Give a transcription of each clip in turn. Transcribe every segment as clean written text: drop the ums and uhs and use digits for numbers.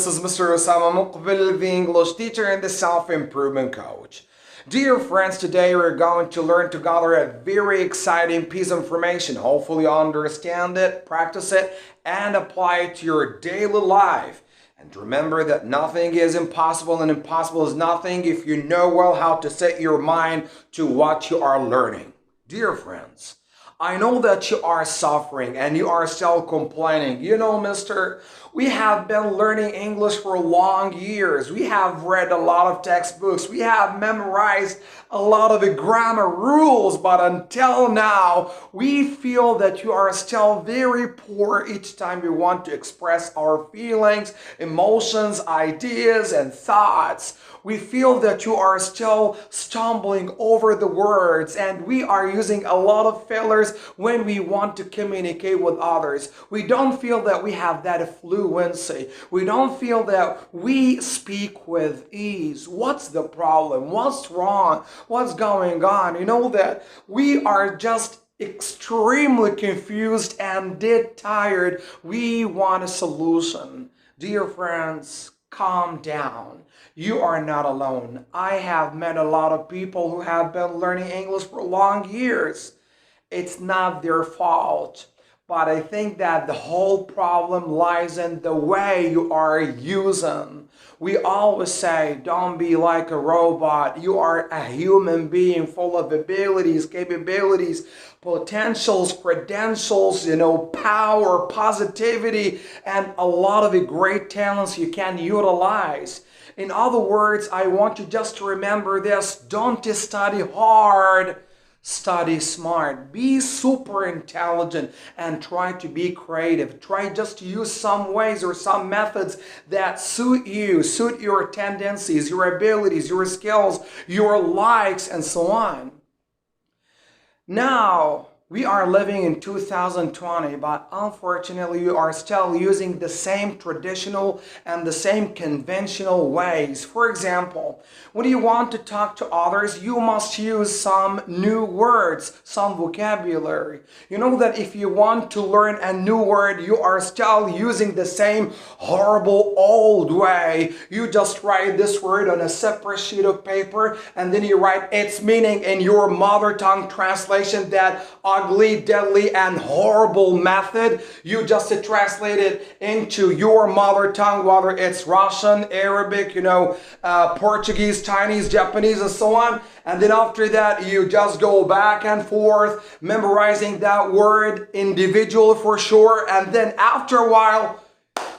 this is Mr. Osama Muqbil, the English teacher and the self-improvement coach. Dear friends, today we're going to learn together a very exciting piece of information. Hopefully you understand it, practice it, and apply it to your daily life. And remember that nothing is impossible, and impossible is nothing if you know well how to set your mind to what you are learning. Dear friends, I know that you are suffering and you are still complaining. You know, mister, we have been learning English for long years. We have read a lot of textbooks. We have memorized a lot of the grammar rules. But until now, we feel that you are still very poor each time we want to express our feelings, emotions, ideas, and thoughts. We feel that you are still stumbling over the words, and we are using a lot of fillers when we want to communicate with others. We don't feel that we have that fluency. We don't feel that we speak with ease. What's the problem? What's wrong? What's going on? You know that we are just extremely confused and dead tired. We want a solution. Dear friends, calm down. You are not alone. I have met a lot of people who have been learning English for long years. It's not their fault. But I think that the whole problem lies in the way you are using. We always say, don't be like a robot. You are a human being full of abilities, capabilities, potentials, credentials, power, positivity, and a lot of the great talents you can utilize. In other words, I want you just to remember this. Don't study hard. Study smart, be super intelligent, and try to be creative. Try just to use some ways or some methods that suit you, suit your tendencies, your abilities, your skills, your likes, and so on. Now, we are living in 2020, but unfortunately, we are still using the same traditional and the same conventional ways. For example, when you want to talk to others, you must use some new words, some vocabulary. You know that if you want to learn a new word, you are still using the same horrible old way. You just write this word on a separate sheet of paper, and then you write its meaning in your mother tongue translation, that ugly, deadly, and horrible method. You just translate it into your mother tongue, whether it's Russian, Arabic, Portuguese, Chinese, Japanese, and so on. And then after that, you just go back and forth, memorizing that word individually for sure. And then after a while,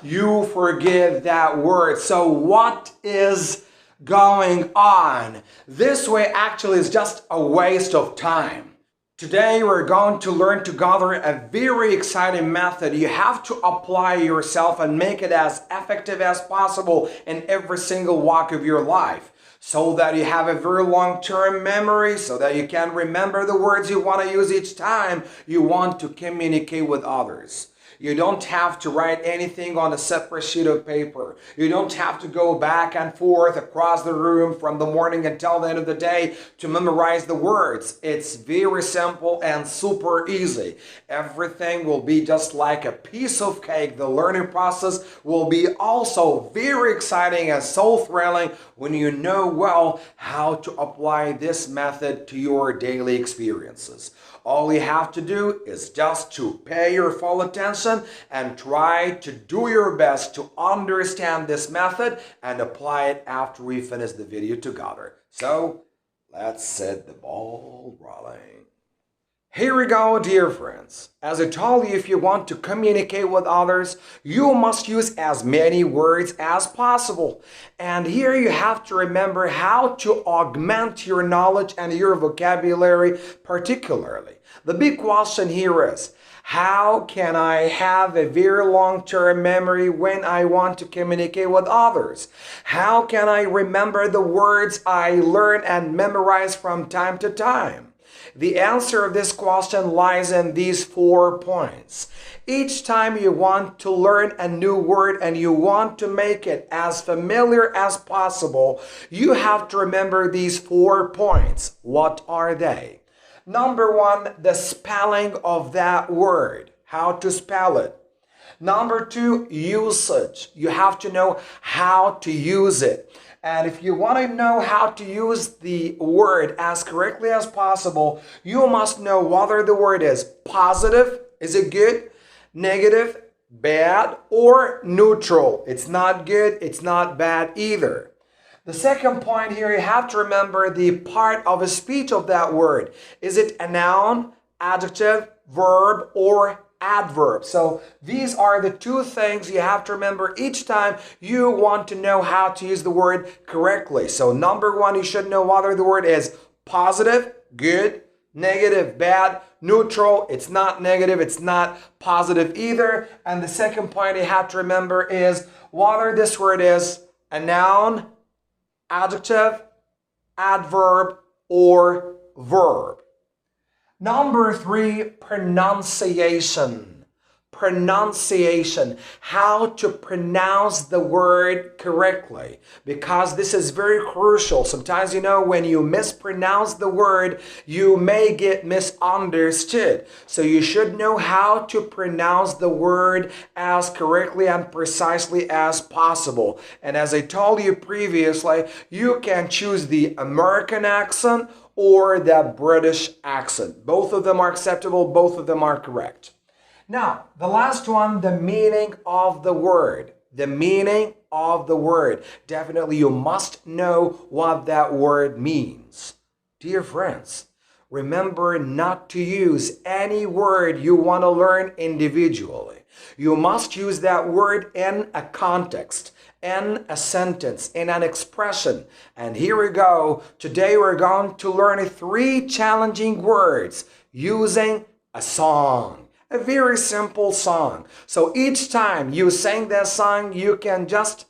you forget that word. So what is going on? This way actually is just a waste of time. Today we're going to learn together a very exciting method. You have to apply yourself and make it as effective as possible in every single walk of your life, so that you have a very long-term memory, so that you can remember the words you want to use each time you want to communicate with others. You don't have to write anything on a separate sheet of paper. You don't have to go back and forth across the room from the morning until the end of the day to memorize the words. It's very simple and super easy. Everything will be just like a piece of cake. The learning process will be also very exciting and so thrilling when you know well how to apply this method to your daily experiences. All you have to do is just to pay your full attention and try to do your best to understand this method and apply it after we finish the video together. So let's set the ball rolling. Here we go, dear friends. As I told you, if you want to communicate with others, you must use as many words as possible. And here you have to remember how to augment your knowledge and your vocabulary particularly. The big question here is, how can I have a very long-term memory when I want to communicate with others? How can I remember the words I learn and memorize from time to time? The answer of this question lies in these 4 points. Each time you want to learn a new word and you want to make it as familiar as possible, you have to remember these 4 points. What are they? Number 1, the spelling of that word. How to spell it. Number two, usage. You have to know how to use it. And if you want to know how to use the word as correctly as possible, you must know whether the word is positive, is it good, negative, bad, or neutral. It's not good, it's not bad either. The second point here, you have to remember the part of a speech of that word. Is it a noun, adjective, verb, or adverb? So these are the two things you have to remember each time you want to know how to use the word correctly. So number one, you should know whether the word is positive, good, negative, bad, neutral. It's not negative, it's not positive either. And the second point you have to remember is whether this word is a noun, adjective, adverb, or verb. Number three, pronunciation. Pronunciation. How to pronounce the word correctly. Because this is very crucial. Sometimes, when you mispronounce the word, you may get misunderstood. So you should know how to pronounce the word as correctly and precisely as possible. And as I told you previously, you can choose the American accent or the British accent. Both of them are acceptable, both of them are correct. Now, the last one, the meaning of the word. The meaning of the word. Definitely you must know what that word means. Dear friends, remember not to use any word you want to learn individually. You must use that word in a context, in a sentence, in an expression. And here we go. Today we're going to learn 3 challenging words using a song. A very simple song. So each time you sing that song, you can just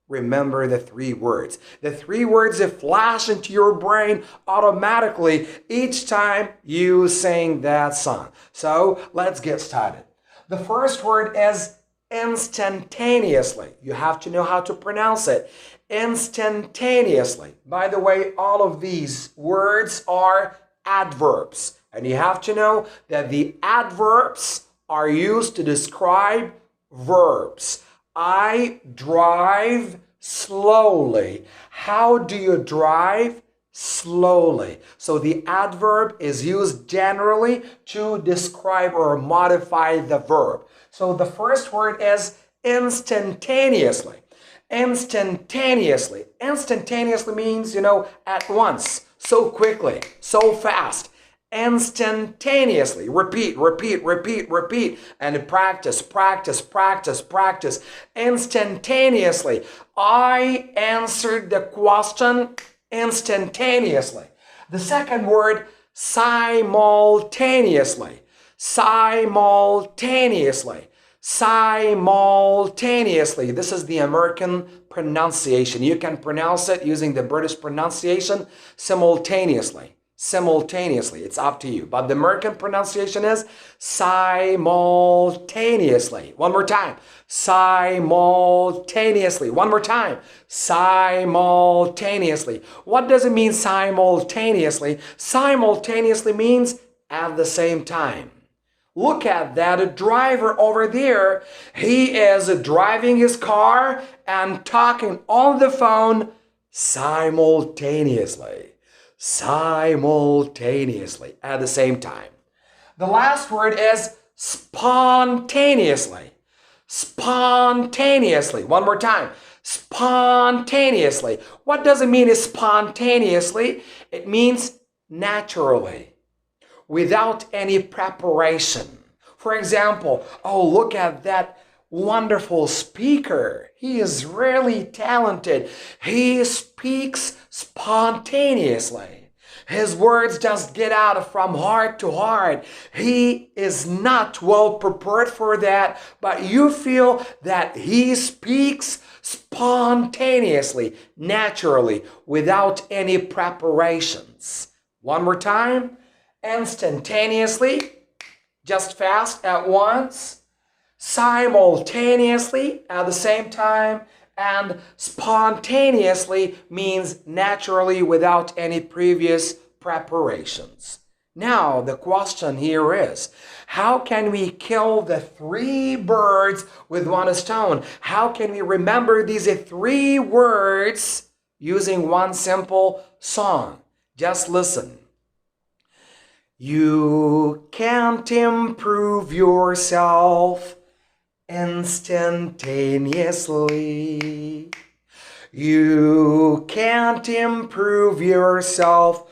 remember the 3 words. The 3 words that flash into your brain automatically each time you sing that song. So let's get started. The first word is instantaneously. You have to know how to pronounce it. Instantaneously. By the way, all of these words are adverbs. And you have to know that the adverbs are used to describe verbs. I drive slowly. How do you drive? Slowly. So the adverb is used generally to describe or modify the verb. So the first word is instantaneously. Instantaneously. Instantaneously means, at once, so quickly, so fast. Instantaneously. Repeat, repeat, repeat, repeat. And practice, practice, practice, practice. Instantaneously. I answered the question instantaneously. The second word, simultaneously. Simultaneously. Simultaneously. This is the American pronunciation. You can pronounce it using the British pronunciation, simultaneously. Simultaneously. It's up to you. But the American pronunciation is simultaneously. One more time. Simultaneously. One more time. Simultaneously. What does it mean simultaneously? Simultaneously means at the same time. Look at that driver over there. He is driving his car and talking on the phone simultaneously. Simultaneously, at the same time. The last word is spontaneously. Spontaneously. One more time. Spontaneously. What does it mean spontaneously? It means naturally, without any preparation. For example, look at that wonderful speaker. He is really talented. He speaks spontaneously. His words just get out from heart to heart. He is not well prepared for that, but you feel that he speaks spontaneously, naturally, without any preparations. One more time. Instantaneously, just fast at once. Simultaneously at the same time, and spontaneously means naturally without any previous preparations. Now, the question here is, how can we kill the 3 birds with 1 stone? How can we remember these 3 words using one simple song? Just listen. You can't improve yourself instantaneously. You can't improve yourself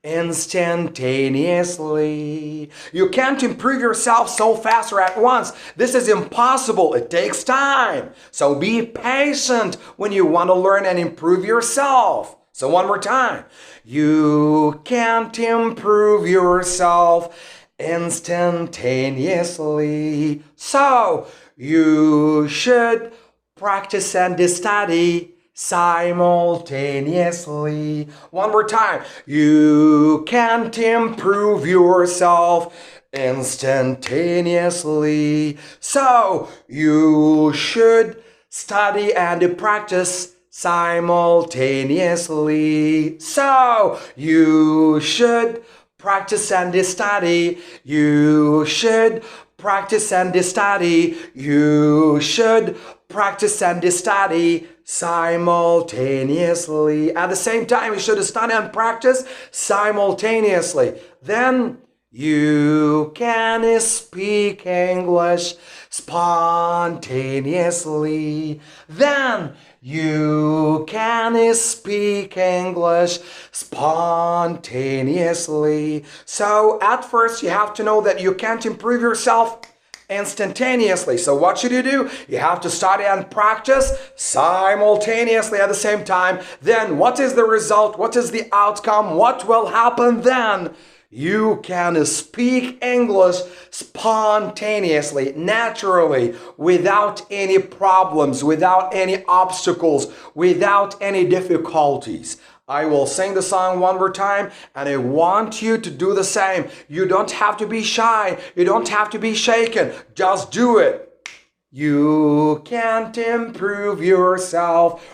instantaneously. You can't improve yourself so fast or at once. This is impossible. It takes time. So be patient when you want to learn and improve yourself. So one more time. You can't improve yourself instantaneously. So you should practice and study simultaneously. One more time. You can't improve yourself instantaneously. So you should study and practice simultaneously. So you should practice and study. You should practice and study. You should practice and study simultaneously. At the same time, you should study and practice simultaneously. Then you can speak English spontaneously. Then you can speak English spontaneously. So at first you have to know that you can't improve yourself instantaneously. So what should you do? You have to study and practice simultaneously at the same time. Then what is the result? What is the outcome? What will happen then? You can speak English spontaneously, naturally, without any problems, without any obstacles, without any difficulties. I will sing the song one more time, and I want you to do the same. You don't have to be shy. You don't have to be shaken. Just do it. You can't improve yourself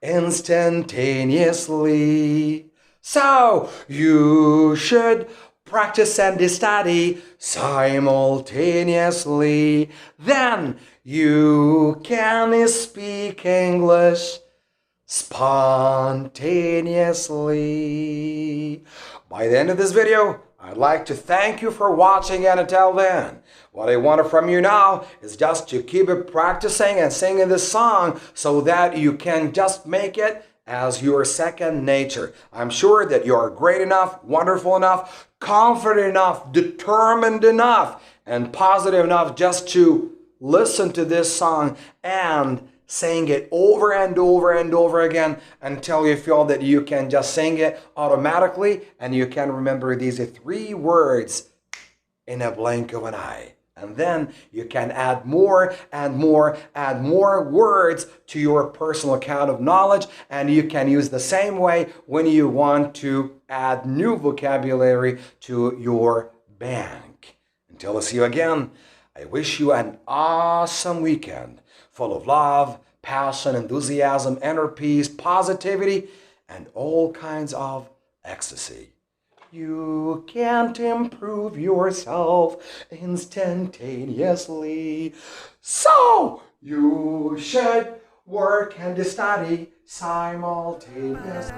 instantaneously. So you should practice and study simultaneously. Then you can speak English spontaneously. By the end of this video, I'd like to thank you for watching, and until then, what I want from you now is just to keep it practicing and singing this song so that you can just make it as your second nature. I'm sure that you are great enough, wonderful enough, confident enough, determined enough, and positive enough just to listen to this song and sing it over and over and over again until you feel that you can just sing it automatically and you can remember these 3 words in a blink of an eye. And then you can add more and more and more words to your personal account of knowledge, and you can use the same way when you want to add new vocabulary to your bank. Until I see you again, I wish you an awesome weekend full of love, passion, enthusiasm, inner peace, positivity, and all kinds of ecstasy. You can't improve yourself instantaneously. So you should work and study simultaneously.